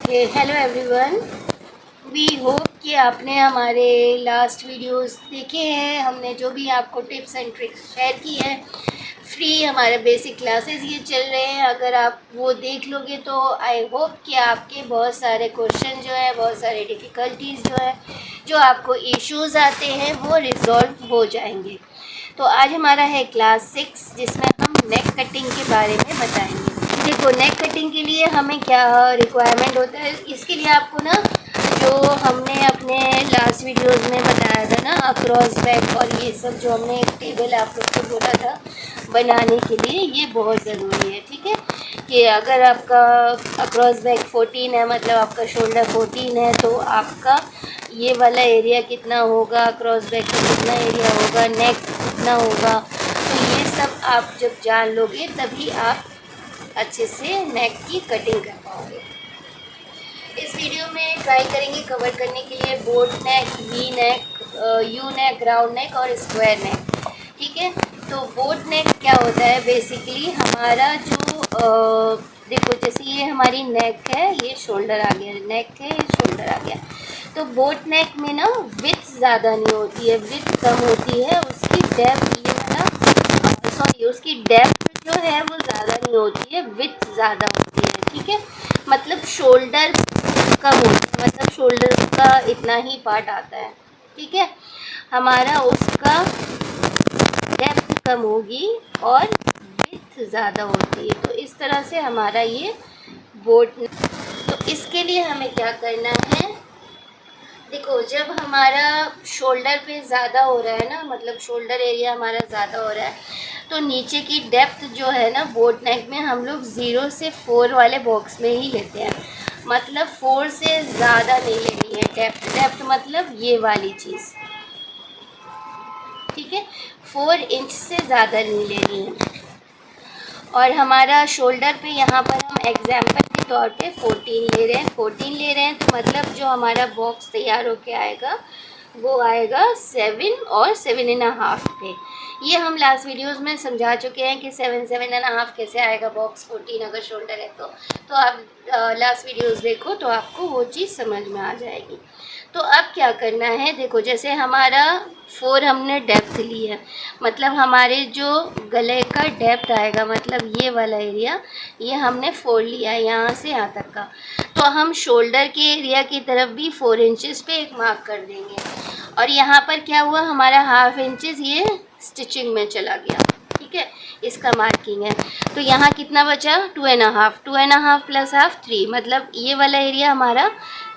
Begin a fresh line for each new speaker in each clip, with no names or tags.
Hello everyone. We hope कि आपने हमारे लास्ट वीडियोस देखे हैं। हमने जो भी आपको टिप्स एंड ट्रिक्स शेयर की है, फ्री हमारे बेसिक क्लासेस ये चल रहे हैं। अगर आप वो देख लोगे तो आई होप कि आपके बहुत सारे क्वेश्चन जो है, बहुत सारे डिफ़िकल्टीज़ जो है, जो आपको इश्यूज़ आते हैं, वो रिज़ॉल्व हो जाएंगे। तो आज हमारा है क्लास 6, जिसमें हम नेक कटिंग के बारे में बताएंगे। देखो, नेक कटिंग के लिए हमें क्या रिक्वायरमेंट होता है, इसके लिए आपको ना जो हमने अपने लास्ट वीडियोस में बताया था ना, अक्रॉस बैक और ये सब जो हमने एक टेबल आप लोग को बोला था बनाने के लिए, ये बहुत ज़रूरी है। ठीक है, कि अगर आपका अक्रॉस बैक 14 है, मतलब आपका शोल्डर 14 है, तो आपका ये वाला एरिया कितना होगा, अक्रॉस बैक का कितना एरिया होगा, नेक कितना होगा, तो ये सब आप जब जान लोगे तभी आप अच्छे से नेक की कटिंग कर पाओगे। इस वीडियो में ट्राई करेंगे कवर करने के लिए boat neck, V neck, you neck, round neck और स्क्वायर नेक। ठीक है, तो बोट नेक क्या होता है, बेसिकली हमारा जो देखो, जैसे ये हमारी नेक है, ये शोल्डर आ गया, नेक है, ये शोल्डर आ गया। तो बोट नेक में ना विड्थ ज़्यादा नहीं होती है, विड्थ कम होती है, उसकी डेप्थ ये है ना, सॉरी, उसकी डेप्थ जो है वो ज़्यादा नहीं होती है, विड्थ ज़्यादा होती है। ठीक है, मतलब शोल्डर कम होता है, मतलब शोल्डर का इतना ही पार्ट आता है। ठीक है, हमारा उसका डेप्थ कम होगी और विड्थ ज़्यादा होती है। तो इस तरह से हमारा ये बोट। तो इसके लिए हमें क्या करना है, देखो, जब हमारा शोल्डर पे ज़्यादा हो रहा है ना, मतलब शोल्डर एरिया हमारा ज़्यादा हो रहा है, तो नीचे की डेप्थ जो है ना बोट नेक में हम लोग 0 से 4 वाले बॉक्स में ही लेते हैं। मतलब 4 से ज़्यादा नहीं लेनी है डेप्थ। डेप्थ मतलब ये वाली चीज़। ठीक है, 4 इंच से ज़्यादा नहीं लेनी है। और हमारा शोल्डर पे यहाँ पर हम एग्जाम्पल के तौर पे 14 ले रहे हैं। 14 ले रहे हैं तो मतलब जो हमारा बॉक्स तैयार होके आएगा वो आएगा 7 और 7.5 पे। ये हम लास्ट वीडियोस में समझा चुके हैं कि 7.5 कैसे आएगा बॉक्स 14 अगर शोल्डर है तो आप लास्ट वीडियोस देखो तो आपको वो चीज़ समझ में आ जाएगी। तो अब क्या करना है, देखो, जैसे हमारा 4 हमने डेप्थ ली है, मतलब हमारे जो गले का डेप्थ आएगा, मतलब ये वाला एरिया, ये हमने 4 लिया है यहाँ से यहाँ तक का। तो हम शोल्डर के एरिया की तरफ भी 4 इंचेस पे एक मार्क कर देंगे। और यहाँ पर क्या हुआ, हमारा हाफ इंचेस ये स्टिचिंग में चला गया। ठीक है, इसका मार्किंग है। तो यहाँ कितना बचा, 2.5, 2.5 प्लस हाफ 3, मतलब ये वाला एरिया हमारा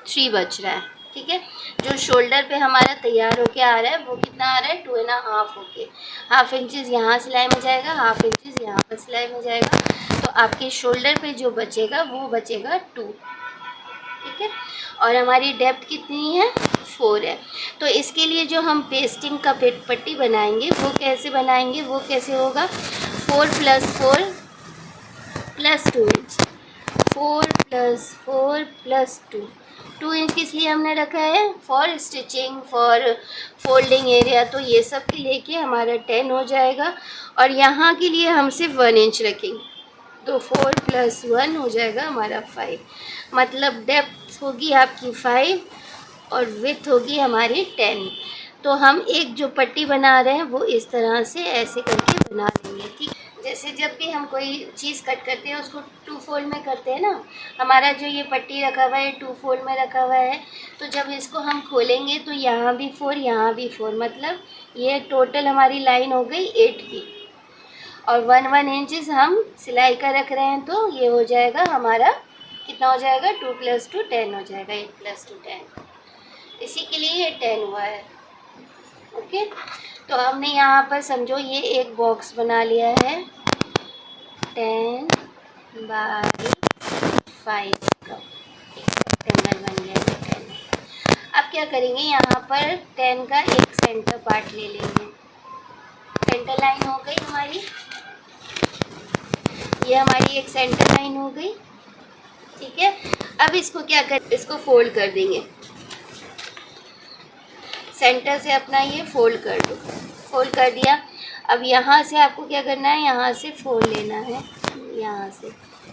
3 बच रहा है। ठीक है, जो शोल्डर पे हमारा तैयार होके आ रहा है वो कितना आ रहा है, 2.5 होके। हाफ इंचेस यहाँ सिलाई में जाएगा, हाफ इंचेस यहाँ पर सिलाई में जाएगा, तो आपके शोल्डर पे जो बचेगा वो बचेगा 2। ठीक है, और हमारी डेप्थ कितनी है, 4 है। तो इसके लिए जो हम पेस्टिंग का पट्टी बनाएंगे वो कैसे बनाएंगे, वो कैसे होगा, 4 + 4 + 2 इंच, 4 + 4 + 2। 2 इंच किस लिए हमने रखा है, for stitching, for folding area, तो ये सब के लेके हमारा 10 हो जाएगा। और यहाँ के लिए हम सिर्फ 1 इंच रखेंगे, तो 4 + 1 हो जाएगा हमारा 5। मतलब डेप्थ होगी आपकी 5 और विड्थ होगी हमारी 10। तो हम एक जो पट्टी बना रहे हैं वो इस तरह से ऐसे करके बना देंगे। ठीक, जैसे जब भी हम कोई चीज़ कट करते हैं उसको 2 फोल्ड में करते हैं ना, हमारा जो ये पट्टी रखा हुआ है 2 फोल्ड में रखा हुआ है। तो जब इसको हम खोलेंगे तो यहाँ भी 4, यहाँ भी 4, मतलब ये टोटल हमारी लाइन हो गई 8 की। और 1 इंचेस हम सिलाई का रख रहे हैं, तो ये हो जाएगा हमारा कितना हो जाएगा, 2 + 2 10 हो जाएगा, 8 + 2 10। इसी के लिए ये 10 हुआ है। ओके, तो हमने यहाँ पर समझो ये एक बॉक्स बना लिया है 10/5 का, एक रेक्टेंगल बन गया है 10। अब क्या करेंगे, यहाँ पर 10 का एक सेंटर पार्ट ले लेंगे। सेंटर लाइन हो गई हमारी, ये हमारी एक सेंटर लाइन हो गई। ठीक है, अब इसको क्या कर, इसको फोल्ड कर देंगे, सेंटर से अपना ये फोल्ड कर दो। फोल्ड कर दिया। अब यहाँ से आपको क्या करना है, यहाँ से फोल्ड लेना है, यहाँ से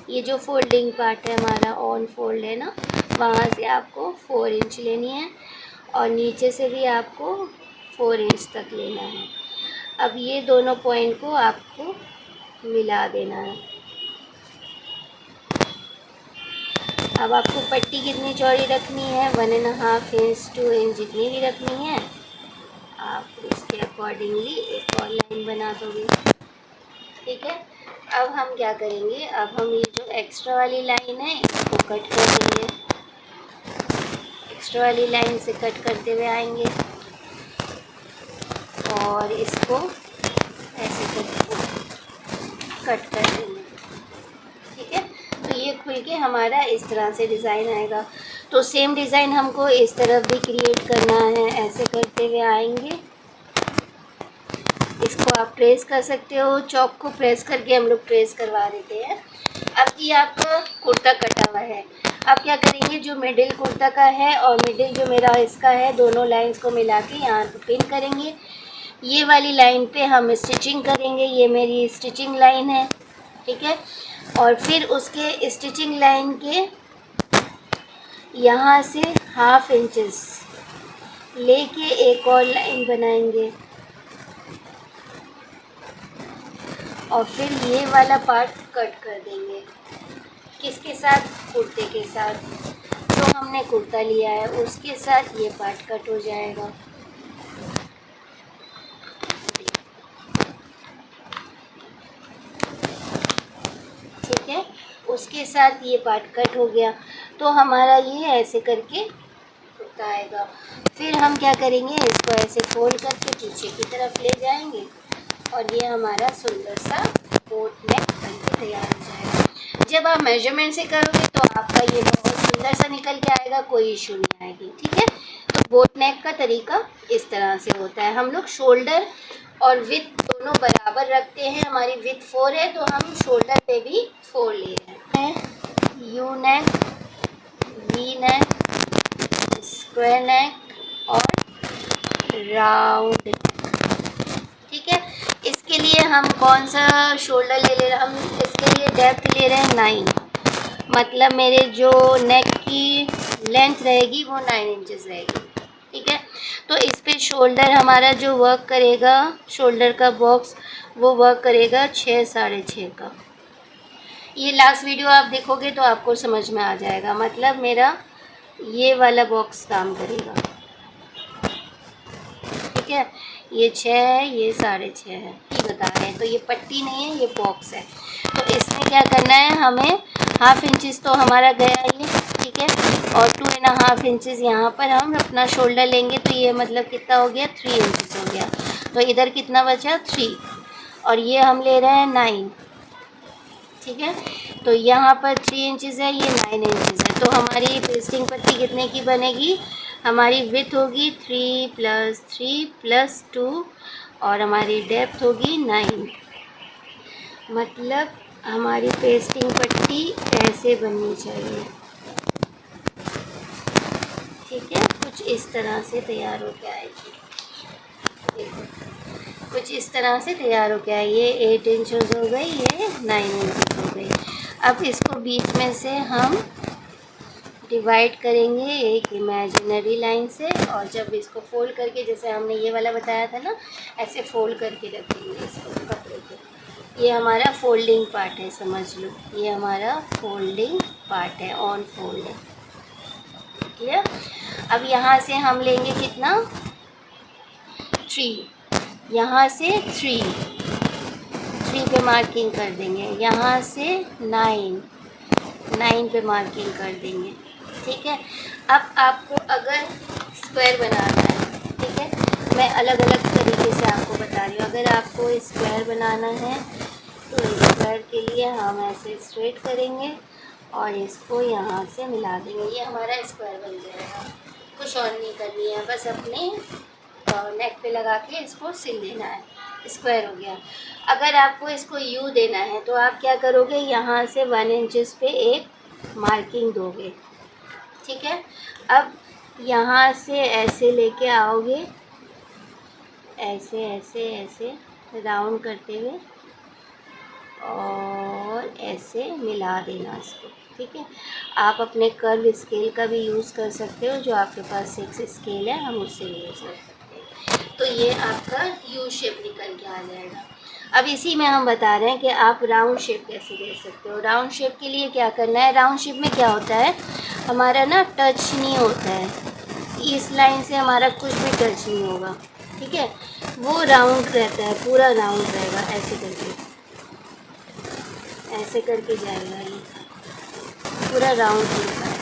ये जो फोल्डिंग पार्ट है हमारा ऑन फोल्ड है ना, वहाँ से आपको 4 इंच लेनी है और नीचे से भी आपको 4 इंच तक लेना है। अब ये दोनों पॉइंट को आपको मिला देना है। अब आपको पट्टी कितनी चौड़ी रखनी है, 1.5 इंच 2 इंच जितनी भी रखनी है, आप उसके अकॉर्डिंगली एक और लाइन बना दोगे। ठीक है, अब हम क्या करेंगे, अब हम ये जो एक्स्ट्रा वाली लाइन है इसको कट कर देंगे। एक्स्ट्रा वाली लाइन से कट करते हुए आएंगे और इसको ऐसे करके कट कर देंगे। ठीक है, तो ये खुल के हमारा इस तरह से डिज़ाइन आएगा। तो सेम डिज़ाइन हमको इस तरफ भी क्रिएट करना है। ऐसे करते हुए आएंगे, इसको आप ट्रेस कर सकते हो, चॉक को प्रेस करके हम लोग ट्रेस करवा देते हैं। अब ये आपका कुर्ता कटा हुआ है। अब क्या करेंगे, जो मिडिल कुर्ता का है और मिडिल जो मेरा इसका है, दोनों लाइंस को मिला के यहाँ पे पिन करेंगे। ये वाली लाइन पे हम स्टिचिंग करेंगे, ये मेरी स्टिचिंग लाइन है। ठीक है, और फिर उसके स्टिचिंग लाइन के यहाँ से 1/2 इंचेस लेके एक और लाइन बनाएंगे और फिर ये वाला पार्ट कट कर देंगे। किसके साथ, कुर्ते के साथ। जो हमने कुर्ता लिया है उसके साथ ये पार्ट कट हो जाएगा। ठीक है, उसके साथ ये पार्ट कट हो गया। तो हमारा ये ऐसे करके कुर्ता आएगा। फिर हम क्या करेंगे, इसको ऐसे फोल्ड करके पीछे की तरफ ले जाएंगे और ये हमारा सुंदर सा बोट नेक बनके तैयार हो जाएगा। जब आप मेजरमेंट से करोगे तो आपका ये बहुत सुंदर सा निकल के आएगा, कोई इशू नहीं आएगी। ठीक है, तो बोट नेक का तरीका इस तरह से होता है। हम लोग शोल्डर और विथ दोनों बराबर रखते हैं। हमारी विथ 4 है तो हम शोल्डर पे भी 4 ले रहे हैं। You neck, V neck, square नेक और राउंड। ठीक है, इसके लिए हम कौन सा शोल्डर ले रहे हैं, हम इसके लिए डेप्थ ले रहे हैं 9। मतलब मेरे जो नेक की लेंथ रहेगी वो 9 इंचेस रहेगी। ठीक है, तो इस पे शोल्डर हमारा जो वर्क करेगा, शोल्डर का बॉक्स वो वर्क करेगा 6 साढ़े 6 का। ये लास्ट वीडियो आप देखोगे तो आपको समझ में आ जाएगा। मतलब मेरा ये वाला बॉक्स काम करेगा। ठीक है, ये 6 है, ये साढ़े 6 है, ये बता रहे हैं। तो ये पट्टी नहीं है, ये बॉक्स है। तो इसमें क्या करना है, हमें 1/2 इंचेस तो हमारा गया ये। ठीक है, और 2.5 इंचेस यहाँ पर हम अपना शोल्डर लेंगे। तो ये मतलब कितना हो गया, 3 इंचेस हो गया। तो इधर कितना बचा, 3, और ये हम ले रहे हैं 9। ठीक है, तो यहाँ पर 3 इंचेस है, ये 9 इंचेस है। तो हमारी पेस्टिंग पट्टी कितने की बनेगी, हमारी विथ होगी 3 + 3 + 2 और हमारी डेप्थ होगी 9। मतलब हमारी पेस्टिंग पट्टी ऐसे बननी चाहिए। ठीक है, कुछ इस तरह से तैयार हो के आएगी। देखो, कुछ इस तरह से तैयार हो गया। ये 8 इंचेस हो गई, ये 9 इंचेस हो गई। अब इसको बीच में से हम डिवाइड करेंगे एक इमेजिनरी लाइन से, और जब इसको फोल्ड करके, जैसे हमने ये वाला बताया था ना, ऐसे फोल्ड करके रखेंगे इसको कपड़े पे। ये हमारा फोल्डिंग पार्ट है, समझ लो, ये हमारा फोल्डिंग पार्ट है, ऑन फोल्ड है। क्लियर। अब यहाँ से हम लेंगे कितना, 3, यहाँ से 3 पे मार्किंग कर देंगे, यहाँ से 9 पे मार्किंग कर देंगे। ठीक है, अब आपको अगर स्क्वायर बनाना है, ठीक है, मैं अलग अलग तरीके से आपको बता रही हूँ। अगर आपको स्क्वायर बनाना है तो स्क्वायर के लिए हम ऐसे स्ट्रेट करेंगे और इसको यहाँ से मिला देंगे, ये हमारा स्क्वायर बन जाएगा। कुछ और नहीं करनी है, बस अपने नेक पे लगा के इसको सिल देना है, स्क्वायर हो गया। अगर आपको इसको यू देना है तो आप क्या करोगे, यहाँ से 1 इंचेस पे एक मार्किंग दोगे। ठीक है, अब यहाँ से ऐसे लेके आओगे, ऐसे ऐसे ऐसे राउंड करते हुए और ऐसे मिला देना इसको, ठीक है। आप अपने कर्व स्केल का भी यूज़ कर सकते हो, जो आपके पास 6 स्केल है हम उससे यूज़ कर सकते हैं। तो ये आपका यू शेप निकल के आ जाएगा। अब इसी में हम बता रहे हैं कि आप राउंड शेप कैसे दे सकते हो। राउंड शेप के लिए क्या करना है, राउंड शेप में क्या होता है, हमारा ना टच नहीं होता है, इस लाइन से हमारा कुछ भी टच नहीं होगा, ठीक है। वो राउंड रहता है, पूरा राउंड रहेगा, ऐसे करके जाएगा, ये पूरा राउंड होता है,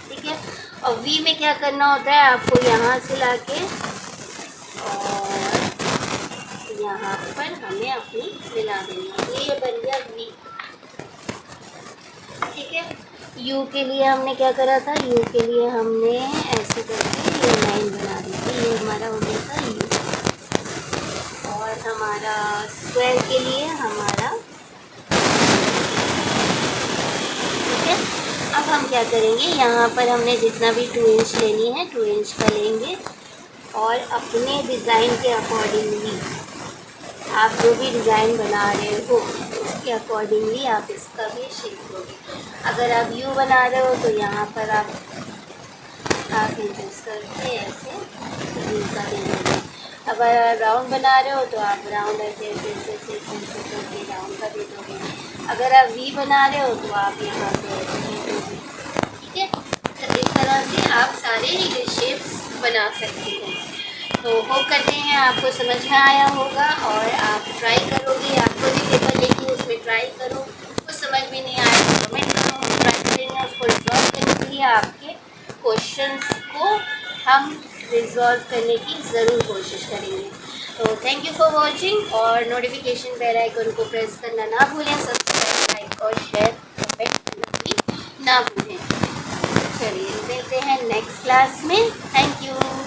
ठीक है। और वी में क्या करना होता है, आपको यहाँ से लाके और यहाँ पर हमें अपनी मिला देनी है, ये बन गया वी, ठीक है। यू के लिए हमने क्या करा था, यू के लिए हमने ऐसे करके ये लाइन बना दी थी, ये हमारा हो गया था यू। और हमारा स्क्वायर के लिए हमारा, ठीक है। अब हम क्या करेंगे, यहाँ पर हमने जितना भी 2 इंच लेनी है 2 इंच का लेंगे, और अपने डिज़ाइन के अकॉर्डिंगली आप जो भी डिज़ाइन बना रहे हो उसके अकॉर्डिंगली आप इसका भी शेप दोगे। अगर आप यू बना रहे हो तो यहाँ पर आप 8 इंचेस करके ऐसे यू का दे दोगे। अगर राउंड बना रहे हो तो आप राउंड ऐसे ऐसे ऐसे ऐसे करके राउंड का दे दोगे। अगर आप वी बना रहे हो तो आप यहाँ पे ऐसे दे दोगे, ठीक है। तो इस तरह से आप सारे ही शेप्स बना सकते हैं। तो होप करते हैं आपको समझ में आया होगा और आप ट्राई करोगे। आपको भी पेपर लेके उसमें ट्राई करो, कुछ समझ में नहीं आया तो कमेंट करो, ट्राई करेंगे उसको रिजॉल्व करने के लिए। आपके क्वेश्चंस को हम रिजॉल्व करने की ज़रूर कोशिश करेंगे। तो थैंक यू फॉर वॉचिंग, और नोटिफिकेशन बेल आइकन को प्रेस करना ना भूलें, सब्सक्राइब, लाइक और शेयर कमेंट करना भी ना भूलें। चलिए मिलते हैं नेक्स्ट क्लास में। Thank you.